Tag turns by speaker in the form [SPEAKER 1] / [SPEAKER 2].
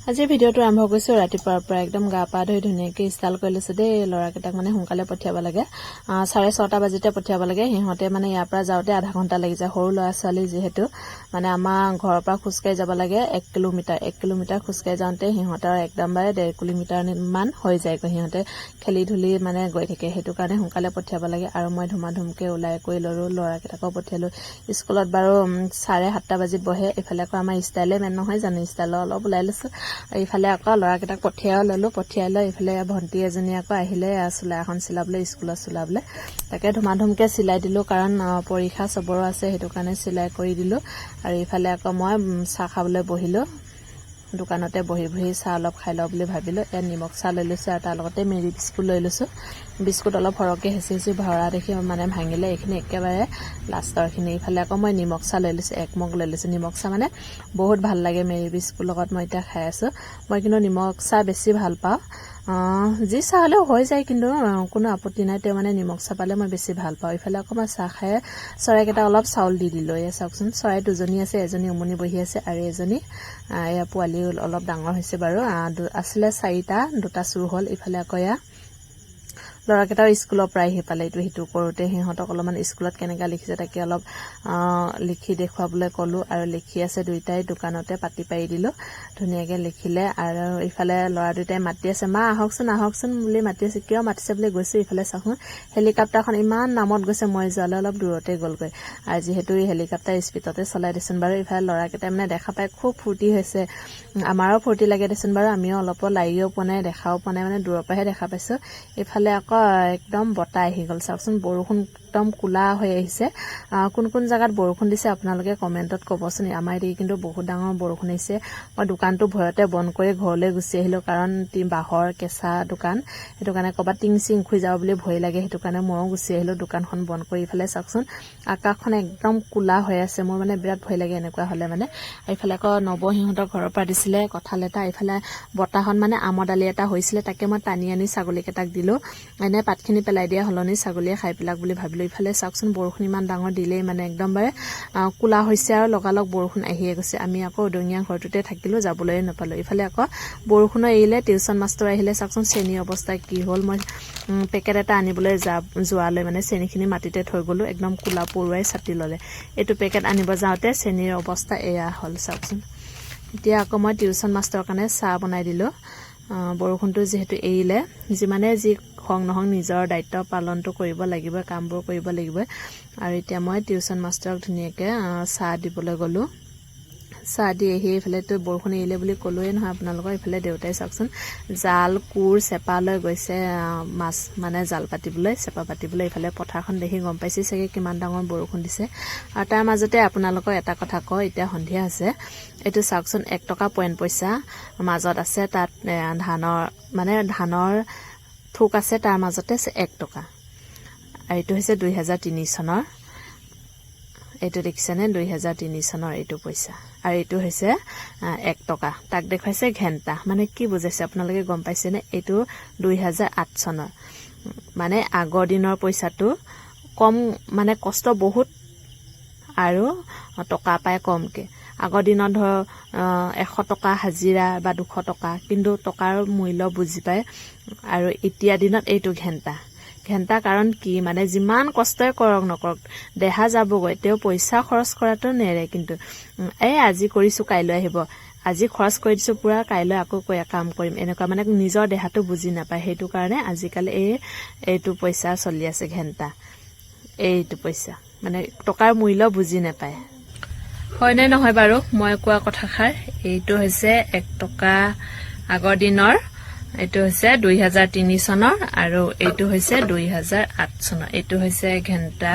[SPEAKER 1] আজি ভিডিওটো আৰম্ভ কৰিছো ৰাতিপুৱাৰ পৰা একদম গা পা ধুই ধুনীয়াকৈ ষ্টাইল কৰি লৈছো দেই লৰাকেইটাক মানে সোনকালে পঠিয়াব লাগে 6:30 বাজিতে পঠিয়াব লাগে হিহঁতে মানে ইয়াৰ পৰা যাওঁতে আধা ঘণ্টা লাগি যায় সৰু লৰা ছোৱালী যেহেতু মানে আমাৰ ঘৰৰ পৰা খুচকাই যাব লাগে 1 কিলোমিটাৰ খুচকাই যাওঁতে হিহঁতৰ একদম বাৰে 1.5 কিলোমিটাৰ মান হৈ যায় হিহঁতে খেলি ধুলি মানে গৈ থাকে হেতু কাৰণে সোনকালে পঠিয়াব লাগে আৰু মই ধুমাধুমকে ওলাই কৰি লৰো লৰাকেইটাক পঠিয়ালো স্কুলত বাৰু 7:30 বাজিত বহে এফালে আকৌ আমাৰ ষ্টাইলে মেন নহয় জানো ষ্টাইল অলপ ওলাই লৈছো এইফালে আকৌ লৰাকেইটাক পঠিয়াও ললো পঠিয়াই লৈ এইফালে ভন্টি এজনী আকৌ আহিলে চুলা এখন চিলাবলৈ স্কুলত চুলাবলৈ তাকে ধুমাধুমকে চিলাই দিলো কাৰণ পৰীক্ষা সবৰো আছে হেতু কাৰণে চিলাই কৰি দিলো আৰু এইফালে আকৌ মই চাহ খাবলৈ বহিলো দোকানতে বহি চাহ অলপ খাই লও বুলি ভাবিলো এ নিমখ চাহ লৈ লৈছো আৰু তাৰ লগতে মেৰি বিস্কুট লৈ লৈছো বিস্কুট অলপ হৰকে হেচি ভৰা দেখি মানে ভাঙিলে এইখিনি একেবাৰে লাষ্টৰ খিনি ইফালে আকৌ মই নিমখ চাহ লৈ লৈছো এক মগ লৈ লৈছো নিমখ চাহ মানে বহুত ভাল লাগে মেৰি বিস্কুট লগত মই এটা খাই আছো মই কিন্তু নিমখ চাহ বেছি ভাল পাওঁ যি চাহ হলেও হৈ যায় কিন্তু কোনো আপত্তি নাই তে মানে নিমখ চাহ পালে মই বেছি ভাল পাওঁ ইফালে আকৌ মই চাহ খাই চৰাইকেইটা অলপ চাউল দি দিলো এ চাওকচোন চৰাই দুজনী আছে এজনী উমনি বহি আছে আৰু এজনী এয়া পোৱালি অলপ ডাঙৰ হৈছে বাৰু আসলে 4টা দুটা চুৰ হল ইফালে আকৌ এয়া লৰাকেইটাৰ স্কুলৰ পৰা আহি পালে এইটো হিটো কৰোতে হিহঁতক অলপমান স্কুলত কেনেকা লিখিছে তাকে অলপ লিখি দেখুৱাবলৈ কলো আৰু লিখি আছে দুইটাই দোকানতে পাতি পাৰি দিলো ধুনীয়াকে লিখিলে আৰু ইফালে লৰা দুইটাই মাতি আছে মা আহকচোন বুলি মাতি আছে কিয় মাতিছে বুলি গৈছে ইফালে চাহু হেলিকপ্টাৰখন ইমান নামত গৈছে মই যোৱালে অলপ দূৰতে গলগৈ আৰু যেহেতু এই হেলিকপ্টাৰ স্পিডতে চলাই দিছন বাৰু ইফালে লৰাকেইটাই মানে দেখা পাই খুব ফূৰ্তি হৈছে আমাৰো ফূৰ্তি লাগে দেচোন বাৰু আমিও অলপ লাগিও পোৱা দেখাও পোৱা মানে দূৰৰ পৰাহে দেখা পাইছো ইফালে আকৌ একদম বতাহ আহি গল চাওকচোন বৰষুণ একদম কুলা হৈ আহিছে কোন জায়গাত বৰষুণ দিছে আপোনালোকে কমেন্টত কবচোন আমাৰ এই কিন্তু বহুত ডাঙৰ বৰষুণ আহিছে মই দোকানটো ভয়তে বন্ধ কৰি ঘৰলৈ গুচি আহিলো কাৰণ বাহৰ কেঁচা দোকান হেতু কাৰণে কবা টিং সিং খুই যাব বুলি ভয় লাগে হেতু কাৰণে ময়ো গুচি আহিলো দোকানখন বন্ধ কৰি ইফালে চাওকচোন আকাশখন একদম কুলা হৈ আছে মোৰ মানে বিৰাট ভয় লাগে এনেকুৱা হলে মানে ইফালে আকৌ নবহিহঁতৰ ঘৰৰ পৰা দিছিলে কঁঠাল এটা ইফালে বতাহন মানে আমদালি এটা হৈছিলে তাকে মই টানি আনি ছাগলীকেইটাক দিলো এনে পাতখিনি পেলাই দিয়া হলনি ছাগলীয়ে খাই পেলাক বুলি ভাবিলো ইফালে চাওকচোন বৰষুণ ইমান ডাঙৰ দিলেই মানে একদম বাৰে কুলা হৈছে আৰু লগালগ বৰষুণ আহিয়ে গৈছে আমি আকৌ উদঙীয়া ঘৰটোতে থাকিলো যাবলৈ নাপালো ইফালে আকৌ বৰষুণ এৰিলে টিউচন মাষ্টৰ আহিলে চাওকচোন চেনি অৱস্থা কি হল মই পেকেট এটা আনিবলৈ যোৱালৈ মানে চেনিখিনি মাটিতে থৈ গলো একদম কুলা পৰুৱাই ছাতি ললে এইটো পেকেট আনিব যাওঁতে চেনিৰ অৱস্থা এয়া হল চাওকচোন এতিয়া আকৌ মই টিউচন মাষ্টৰৰ কাৰণে চাহ বনাই দিলো বৰষুণটো যেহেতু এৰিলে যিমানে যি খং নহং নিজৰ দায়িত্ব পালনটো কৰিব লাগিব কামবোৰ কৰিব লাগিব আৰু এতিয়া মই টিউচন মাষ্টৰক ধুনীয়াকে চাহ দিবলৈ গলো চাহ দি আহি ইফালেতো বৰষুণ এৰিলে বুলি কলোৱে নহয় আপোনালোকৰ ইফালে দেউতাই চাওকচোন জাল কুৰ চেপা লৈ গৈছে মাছ মানে জাল পাতিবলৈ চেপা পাতিবলৈ ইফালে পথাৰখন দেখি গম পাইছে চাগে কিমান ডাঙৰ বৰষুণ দিছে আৰু তাৰ মাজতে আপোনালোকৰ এটা কথা কয় এতিয়া সন্ধিয়া আছে এইটো চাওকচোন 1 টকা পইচা মাজত আছে তাত ধানৰ থুক আছে তাৰ মাজতে 1 টকা আৰু এইটো হৈছে 2003 চনৰ এইটো দেখিছেনে 2003 চনৰ এইটো পইচা আৰু এইটো হৈছে 1 টকা তাক দেখাইছে ঘেন্টা মানে কি বুজাইছে আপোনালোকে গম পাইছেনে এইটো 2008 চনৰ মানে আগৰ দিনৰ পইচাটো কম মানে কষ্ট বহুত আৰু টকা পায় কমকে আগৰ দিনত ধৰ 100 টকা হাজিৰা বা 200 টকা কিন্তু টকাৰ মূল্য বুজি পায় আৰু এতিয়া দিনত এইটো ঘেন্টা কাৰণ কি মানে যিমান কষ্টই কৰক নকৰক দেহা যাবগৈ তেও পইচা খৰচ কৰাটো নেৰে কিন্তু এই আজি কৰিছো কাইলৈ আহিব আজি খৰচ কৰি দিছো পুৰা কাইলৈ আকৌ কাম কৰিম এনেকুৱা মানে নিজৰ দেহাটো বুজি নাপায় হেতু কাৰণে আজিকালি এইটো পইচা চলি আছে ঘেন্টা এইটো পইচা মানে টকাৰ মূল্য বুজি নাপায় হয় নে নহয় বাৰু মই কোৱা কথাষাৰ এইটো হৈছে 1 টকা আগৰ দিনৰ এইটো হৈছে 2003 চনৰ আৰু এইটো হৈছে 2008 চনৰ এইটো হৈছে ঘেন্টা